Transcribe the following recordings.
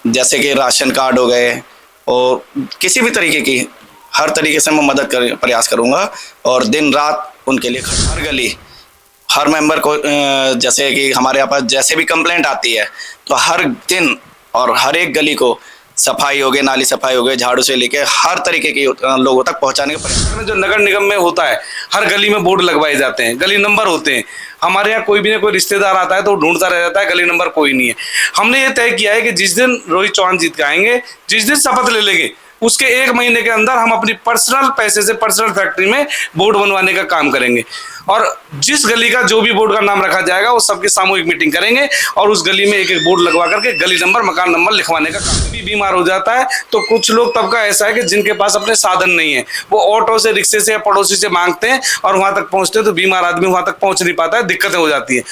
जैसे कि ration card हो गए और किसी भी तरीके की हर तरीके से मैं मदद कर प्रयास करूँगा और दिन रात उनके लिए हर गली हर मेंबर को जैसे कि हमारे यहाँ पर जैसे भी कंप्लेंट आती है तो हर दिन और हर एक गली को सफाई हो गई, नाली सफाई हो गई, झाड़ू से लेके हर तरीके की लोगों तक पहुंचाने का प्रयास। में जो नगर निगम में होता है, हर गली में बोर्ड लगवाए जाते हैं, गली नंबर होते हैं। हमारे यहाँ कोई भी ना कोई रिश्तेदार आता है तो ढूंढता रह जाता है, गली नंबर कोई नहीं है। हमने ये तय किया है कि जिस दिन रोहित चौहान जीत के आएंगे, जिस दिन शपथ ले लेंगे, उसके 1 महीने के अंदर हम अपनी पर्सनल पैसे से पर्सनल फैक्ट्री में बोर्ड बनवाने का काम करेंगे और जिस गली का जो भी बोर्ड का नाम रखा जाएगा वो सबकी सामूहिक मीटिंग करेंगे और उस गली में एक एक बोर्ड लगवा करके गली नंबर, मकान नंबर लिखवाने का काम। भी बीमार हो जाता है तो कुछ लोग तब का ऐसा है कि जिनके पास अपने साधन नहीं है, वो ऑटो से, रिक्शे से या पड़ोसी से मांगते हैं और वहां तक पहुंचते हैं तो बीमार आदमी वहां तक पहुंच नहीं पाता है, दिक्कतें हो जाती है।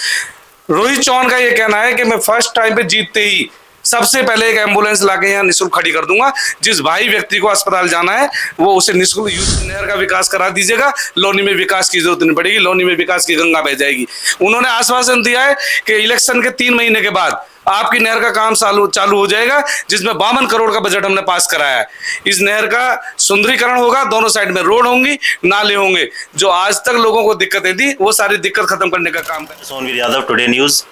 रोहित चौहान का ये कहना है कि मैं फर्स्ट टाइम पे जीतते ही सबसे पहले एक एम्बुलेंस लाके यहाँ निःशुल्क खड़ी कर दूंगा। जिस भाई व्यक्ति को अस्पताल जाना है वो उसे निःशुल्क यूथ नहर का विकास करा दीजिएगा। लोनी में विकास की जरूरत नहीं पड़ेगी, लोनी में विकास की गंगा बह जाएगी। उन्होंने आश्वासन दिया है कि इलेक्शन के 3 महीने के बाद आपकी नहर का काम चालू हो जाएगा, जिसमें 52 करोड़ का बजट हमने पास कराया है। इस नहर का सुंदरीकरण होगा, दोनों साइड में रोड होंगी, नाले होंगे। जो आज तक लोगों को दिक्कतें थी वो सारी दिक्कत खत्म करने का काम करें। Sonveer Yadav, today news.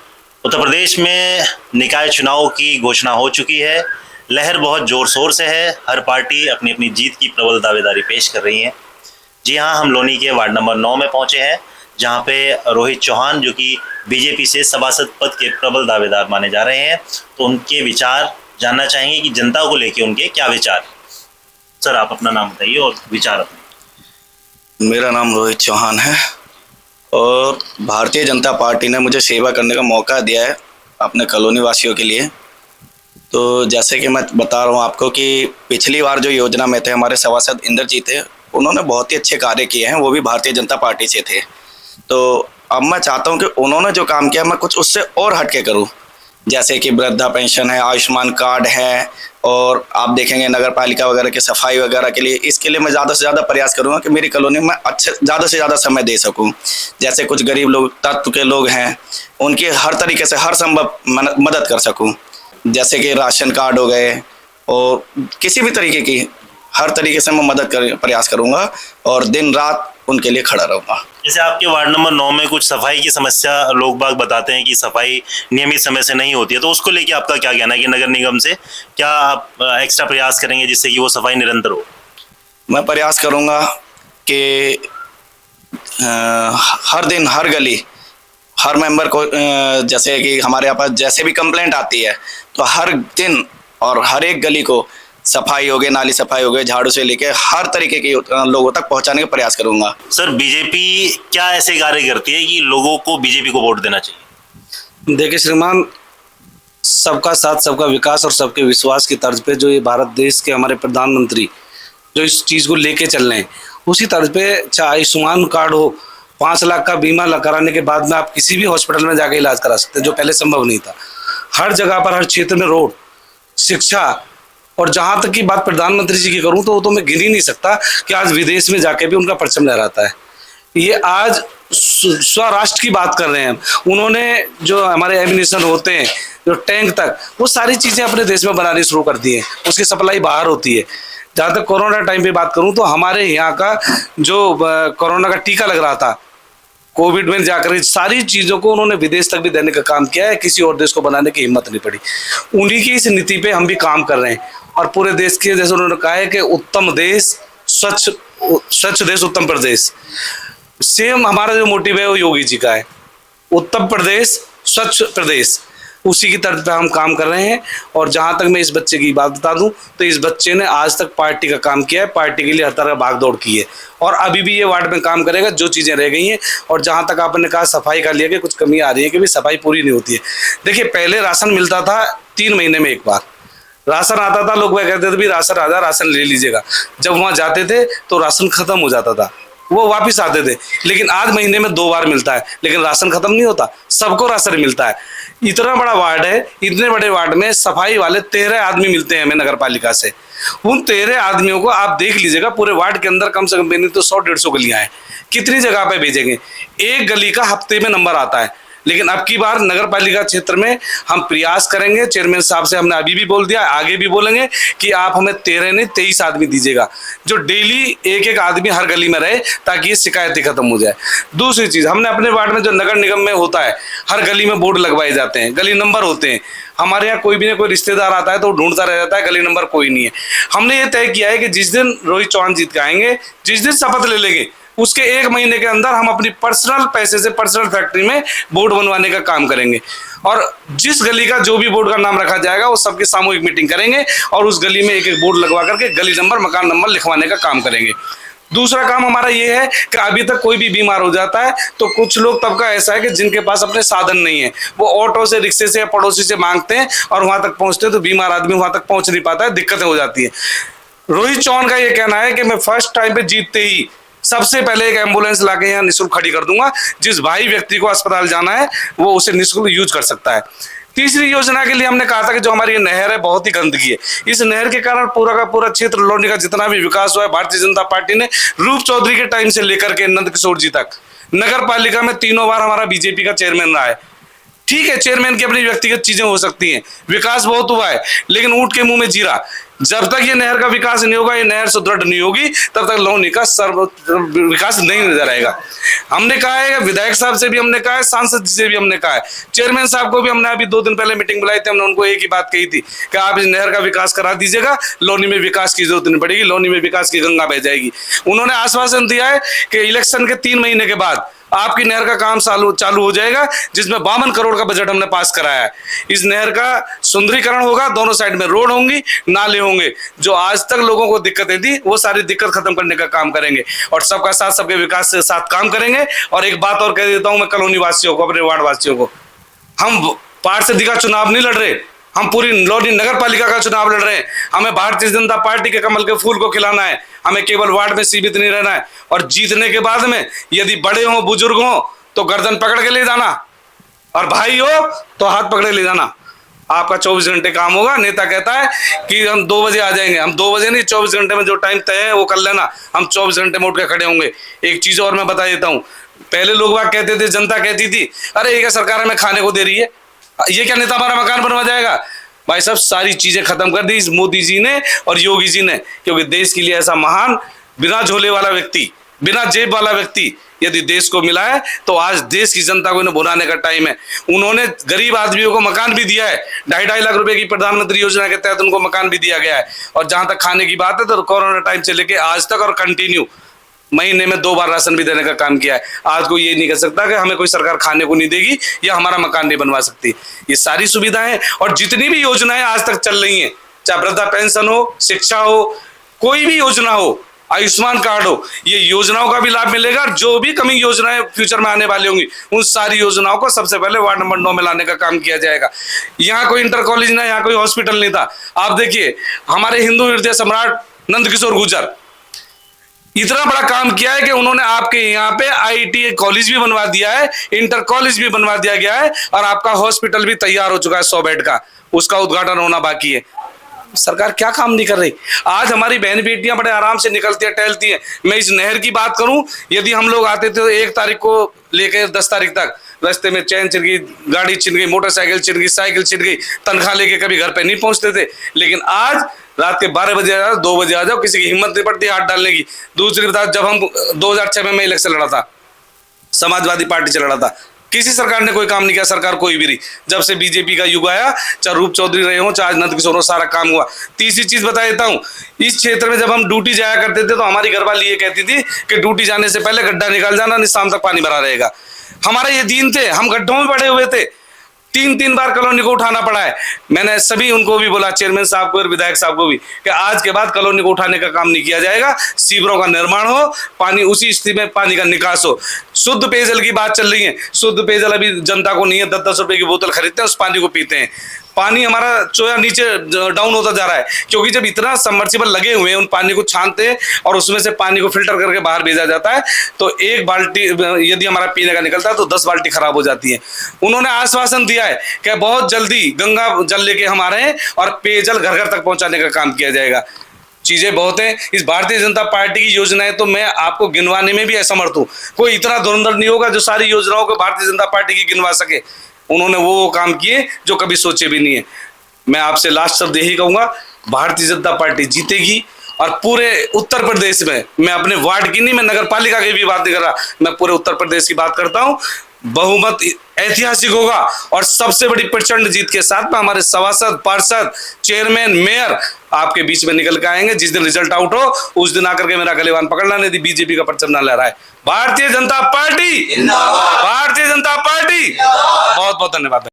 उत्तर प्रदेश में निकाय चुनाव की घोषणा हो चुकी है। लहर बहुत जोर शोर से है। हर पार्टी अपनी अपनी जीत की प्रबल दावेदारी पेश कर रही है। जी हाँ, हम लोनी के वार्ड नंबर 9 में पहुंचे हैं, जहां पे रोहित चौहान, जो कि बीजेपी से सभासद पद के प्रबल दावेदार माने जा रहे हैं, तो उनके विचार जानना चाहेंगे कि जनता को लेके उनके क्या विचार। सर, आप अपना नाम बताइए और विचार अपने। मेरा नाम रोहित चौहान है और भारतीय जनता पार्टी ने मुझे सेवा करने का मौका दिया है अपने कॉलोनी वासियों के लिए। तो जैसे कि मैं बता रहा हूँ आपको कि पिछली बार जो योजना में थे हमारे सभासद इंद्रजीत थे, उन्होंने बहुत ही अच्छे कार्य किए हैं, वो भी भारतीय जनता पार्टी से थे। तो अब मैं चाहता हूँ कि उन्होंने जो काम किया मैं कुछ उससे और हटके करूँ, जैसे कि वृद्धा पेंशन है, आयुष्मान कार्ड है और आप देखेंगे नगर पालिका वगैरह की सफाई वगैरह के लिए। इसके लिए मैं ज़्यादा से ज़्यादा प्रयास करूँगा कि मेरी कॉलोनी में अच्छे ज़्यादा से ज़्यादा समय दे सकूँ। जैसे कुछ गरीब लोग, तत्व के लोग हैं, उनकी हर तरीके से हर संभव मदद कर सकूँ। जैसे कि राशन कार्ड हो गए और किसी भी तरीके की हर तरीके से मैं मदद प्रयास करूँगा और दिन रात उनके लिए खड़ा रहूँगा। जैसे आपके वार्ड नंबर 9 में कुछ सफाई की समस्या लोग बाग बताते हैं कि सफाई नियमित समय से नहीं होती है, तो उसको लेके आपका क्या कहना है कि नगर निगम से क्या आप एक्स्ट्रा प्रयास करेंगे जिससे कि वो सफाई निरंतर हो? मैं प्रयास करूँगा कि हर दिन हर गली हर मेंबर को जैसे कि हमारे यहाँ पर जैसे भी कंप्लेंट आती है तो हर दिन और हर एक गली को सफाई हो गई, नाली सफाई हो गई, झाड़ू से लेके हर तरीके की लोगों तक पहुंचाने का प्रयास करूंगा। सर, बीजेपी क्या ऐसे कार्य करती है कि लोगों को बीजेपी को वोट देना चाहिए? देखिए श्रीमान, सबका साथ सबका विकास और सबके विश्वास की तर्ज पे जो ये भारत देश के हमारे प्रधानमंत्री जो इस चीज़ को लेके चल रहे हैं, उसी तर्ज पे चाहे आयुष्मान कार्ड हो, 5 लाख का बीमा कराने के बाद में आप किसी भी हॉस्पिटल में जाके इलाज करा सकते हैं, जो पहले संभव नहीं था। हर जगह पर, हर क्षेत्र में रोड, शिक्षा, और जहाँ तक की बात प्रधानमंत्री जी की करूँ तो वो तो मैं गिन ही नहीं सकता कि आज विदेश में जाके भी उनका परचम लहराता है। ये आज स्वराष्ट्र की बात कर रहे हैं। उन्होंने जो हमारे एमिनेशन होते हैं, जो टैंक तक, वो सारी चीज़ें अपने देश में बनानी शुरू कर दी हैं। उसकी सप्लाई बाहर होती है। जहाँ तक कोरोना टाइम पे बात करूँ तो हमारे यहाँ का जो कोरोना का टीका लग रहा था, कोविड में जाकर सारी चीज़ों को उन्होंने विदेश तक भी देने का काम किया है। किसी और देश को बनाने की हिम्मत नहीं पड़ी। उन्हीं की इस नीति पे हम भी काम कर रहे हैं और पूरे देश के, जैसे उन्होंने कहा है कि उत्तम देश, स्वच्छ देश, उत्तम प्रदेश। सेम हमारा जो मोटिव है वो योगी जी का है, उत्तम प्रदेश, स्वच्छ प्रदेश। उसी की तर्ज पे हम काम कर रहे हैं। और जहाँ तक मैं इस बच्चे की बात बता दूं तो इस बच्चे ने आज तक पार्टी का काम किया है, पार्टी के लिए हर तरह भाग दौड़ की है और अभी भी ये वार्ड में काम करेगा। जो चीज़ें रह गई हैं, और जहाँ तक आपने कहा सफाई का लिया कि कुछ कमी आ रही है कि भी सफाई पूरी नहीं होती है। देखिए, पहले राशन मिलता था 3 महीने में एक बार राशन आता था। लोग वह कहते थे भी राशन आजा, राशन ले लीजिएगा। जब वहाँ जाते थे तो राशन खत्म हो जाता था, वो वापस आते थे। लेकिन आज महीने में 2 बार मिलता है, लेकिन राशन खत्म नहीं होता, सबको राशन मिलता है। इतना बड़ा वार्ड है, इतने बड़े वार्ड में सफाई वाले 13 आदमी मिलते हैं हमें नगर पालिका से। उन 13 आदमियों को आप देख लीजिएगा, पूरे वार्ड के अंदर कम से कम नहीं तो 100-150 गलियां हैं। कितनी जगह पे भेजेंगे? एक गली का हफ्ते में नंबर आता है। लेकिन अब की बार नगर पालिका क्षेत्र में हम प्रयास करेंगे। चेयरमैन साहब से हमने अभी भी बोल दिया, आगे भी बोलेंगे कि आप हमें 13 नहीं 23 आदमी दीजिएगा, जो डेली एक एक आदमी हर गली में रहे, ताकि ये शिकायतें खत्म हो जाए। दूसरी चीज, हमने अपने वार्ड में जो नगर निगम में होता है, हर गली में बोर्ड लगवाए जाते हैं, गली नंबर होते हैं। हमारे यहाँ कोई भी ना कोई रिश्तेदार आता है तो ढूंढता रह जाता है, गली नंबर कोई नहीं है। हमने ये तय किया है कि जिस दिन रोहित चौहान जीत के आएंगे, जिस दिन शपथ ले लेंगे, उसके 1 महीने के अंदर हम अपनी पर्सनल पैसे से पर्सनल फैक्ट्री में बोर्ड बनवाने का काम करेंगे। और जिस गली का जो भी बोर्ड का नाम रखा जाएगा, वो सबकी सामूहिक मीटिंग करेंगे और उस गली में एक एक बोर्ड लगवा करके गली नंबर, मकान नंबर लिखवाने का काम करेंगे। दूसरा काम हमारा ये है कि अभी तक कोई भी बीमार हो जाता है तो कुछ लोग तबका ऐसा है कि जिनके पास अपने साधन नहीं है, वो ऑटो से, रिक्शे से या पड़ोसी से मांगते हैं और वहां तक पहुंचते हैं तो बीमार आदमी वहां तक पहुंच नहीं पाता है, दिक्कतें हो जाती है। रोहित चौहान का ये कहना है कि मैं फर्स्ट टाइम पे जीतते ही सबसे पहले एक एम्बुलेंस लाके यहाँ निःशुल्क खड़ी कर दूंगा, जिस भाई व्यक्ति को अस्पताल जाना है वो उसे निःशुल्क यूज कर सकता है। तीसरी योजना के लिए हमने कहा था कि जो हमारी ये नहर है बहुत ही गंदगी है, इस नहर के कारण पूरा का पूरा क्षेत्र लौनी का जितना भी विकास हुआ है, भारतीय जनता पार्टी ने रूप चौधरी के टाइम से लेकर के नंद किशोर जी तक नगर पालिका में 3 बार हमारा बीजेपी का चेयरमैन रहा है। ठीक है, चेयरमैन की अपनी व्यक्तिगत चीजें हो सकती हैं, विकास बहुत हुआ है, लेकिन ऊंट के मुंह में जीरा। जब तक ये नहर का विकास नहीं होगा, ये नहर सुदृढ़ नहीं होगी, तब तक लौनी का सर्व विकास नहीं नजर आएगा। हमने कहा है, विधायक साहब से भी हमने कहा है, सांसद जी से भी हमने कहा है, चेयरमैन साहब को भी हमने अभी 2 दिन पहले मीटिंग बुलाई थी, हमने उनको एक ही बात कही थी कि आप इस नहर का विकास करा दीजिएगा, लौनी में विकास की जरूरत नहीं पड़ेगी, लौनी में विकास की गंगा बह जाएगी। उन्होंने आश्वासन दिया है कि इलेक्शन के 3 महीने के बाद आपकी नहर का काम चालू हो जाएगा, जिसमें 52 करोड़ का बजट हमने पास कराया है। इस नहर का सुंदरीकरण होगा, दोनों साइड में रोड होंगी, नाले होंगे, जो आज तक लोगों को दिक्कतें थी वो सारी दिक्कत खत्म करने का काम करेंगे और सबका साथ सबके विकास के साथ काम करेंगे। और एक बात और कह देता हूं मैं कॉलोनी वासियों को, अपने वार्ड वासियों को, हम पार्षद का चुनाव नहीं लड़ रहे, हम पूरी लौनी नगर पालिका का चुनाव लड़ रहे हैं। हमें भारतीय जनता पार्टी के कमल के फूल को खिलाना है, हमें केवल वार्ड में सीमित नहीं रहना है। और जीतने के बाद में यदि बड़े हो, बुजुर्ग हो, तो गर्दन पकड़ के ले जाना, और भाई हो तो हाथ पकड़े ले जाना। आपका 24 घंटे काम होगा। नेता कहता है कि हम 2 बजे आ जाएंगे, हम 2 बजे नहीं, 24 घंटे में जो टाइम तय है वो कर लेना, हम 24 घंटे में उठ के खड़े होंगे। एक चीज और मैं बता देता हूँ, पहले लोग बात कहते थे, जनता कहती थी, अरे ये क्या सरकार हमें खाने को दे रही है, ये क्या नेता हमारा मकान बनवा जाएगा। भाई साहब, सारी चीजें खत्म कर दी इस मोदी जी ने और योगी जी ने, क्योंकि देश के लिए ऐसा महान बिना झोले वाला व्यक्ति, बिना जेब वाला व्यक्ति यदि देश को मिला है, तो आज देश की जनता को इन्हें बुलाने का टाइम है। उन्होंने गरीब आदमियों को मकान भी दिया है, 2.5 लाख रुपए की प्रधानमंत्री योजना के तहत उनको मकान भी दिया गया है। और जहां तक खाने की बात है, तो कोरोना टाइम से लेके आज तक और कंटिन्यू महीने में 2 बार राशन भी देने का काम किया है। आज कोई ये नहीं कह सकता कि हमें कोई सरकार खाने को नहीं देगी या हमारा मकान नहीं बनवा सकती। ये सारी सुविधाएं और जितनी भी योजनाएं आज तक चल रही हैं, चाहे वृद्धा पेंशन हो, शिक्षा हो, कोई भी योजना हो, आयुष्मान कार्ड हो, ये योजनाओं का भी लाभ मिलेगा। और जो भी कमिंग योजनाएं फ्यूचर में आने वाली होंगी, उन सारी योजनाओं को सबसे पहले वार्ड नंबर 9 में लाने का काम किया जाएगा। यहाँ कोई इंटर कॉलेज ना, यहाँ कोई हॉस्पिटल नहीं था। आप देखिए, हमारे हिंदू हृदय सम्राट नंद किशोर गुर्जर इतना बड़ा काम किया है कि उन्होंने आपके यहाँ पे IIT कॉलेज भी बनवा दिया है, इंटर कॉलेज भी बनवा दिया गया है, और आपका हॉस्पिटल भी तैयार हो चुका है 100 बेड का, उसका उद्घाटन होना बाकी है। सरकार क्या काम नहीं कर रही। आज हमारी बहन बेटियां बड़े आराम से निकलती है, टहलती है। मैं इस नहर की बात करूं, यदि हम लोग आते थे तो 1 तारीख को लेकर 10 तारीख तक रास्ते में चैन छिन गई, गाड़ी छिन गई, मोटरसाइकिल छिन गई, साइकिल छिन गई, तनख्वाह लेके कभी घर पे नहीं पहुंचते थे। लेकिन आज रात के 12 बजे आ जाओ, 2 बजे आ जाओ, किसी की हिम्मत नहीं पड़ती हाथ डालने की। दूसरी बात, जब हम 2006 में मैं इलेक्शन लड़ा था, समाजवादी पार्टी से लड़ा था, किसी सरकार ने कोई काम नहीं किया, सरकार कोई भी नहीं। जब से बीजेपी का युग आया, चाहे रूप चौधरी रहे हो, चाहे नंद किशोर हो, सारा काम हुआ। तीसरी चीज बता देता हूँ, इस क्षेत्र में जब हम ड्यूटी जाया करते थे तो हमारी घरवाली ये कहती थी कि ड्यूटी जाने से पहले गड्ढा निकाल जाना, नहीं शाम तक पानी भरा रहेगा। हमारे ये दिन थे, हम गड्ढों में पड़े हुए थे, 3 बार कॉलोनी को उठाना पड़ा है। मैंने सभी उनको भी बोला, चेयरमैन साहब को और विधायक साहब को भी, कि आज के बाद कॉलोनी को उठाने का काम नहीं किया जाएगा। सीवरों का निर्माण हो, पानी उसी स्थिति में पानी का निकास हो। शुद्ध पेयजल की बात चल रही है, शुद्ध पेयजल अभी जनता को नहीं है। 10-10 रुपए की बोतल खरीदते हैं, उस पानी को पीते हैं। पानी हमारा चोया नीचे डाउन होता जा रहा है, क्योंकि जब इतना सबमर्सिबल लगे हुए हैं, उन पानी को छानते हैं और उसमें से पानी को फिल्टर करके बाहर भेजा जाता है, तो 1 बाल्टी यदि हमारा पीने का निकलता है तो 10 बाल्टी खराब हो जाती है। उन्होंने आश्वासन दिया है कि बहुत जल्दी गंगा जल लेके हम आ रहे हैं और पेयजल घर घर तक पहुंचाने का काम किया जाएगा। चीजें बहुत हैं। इस भारतीय जनता पार्टी की योजनाएं तो मैं आपको गिनवाने में भी असमर्थ हूँ। कोई इतना धुरंधर नहीं होगा जो सारी योजनाओं को भारतीय जनता पार्टी की गिनवा सके। उन्होंने वो काम किए जो कभी सोचे भी नहीं है। मैं आपसे लास्ट शब्द यही कहूंगा, भारतीय जनता पार्टी जीतेगी और पूरे उत्तर प्रदेश में, मैं अपने वार्ड की नहीं, मैं नगर पालिका की भी बात नहीं कर रहा, मैं पूरे उत्तर प्रदेश की बात करता हूं, बहुमत ऐतिहासिक होगा और सबसे बड़ी प्रचंड जीत के साथ में हमारे सभासद, पार्षद, चेयरमैन, मेयर आपके बीच में निकल के आएंगे। जिस दिन रिजल्ट आउट हो उस दिन आकर के मेरा गलेवान पकड़ना, नहीं बीजेपी का परचम ना लहराए। भारतीय जनता पार्टी जिंदाबाद, भारतीय जनता पार्टी। बहुत बहुत धन्यवाद।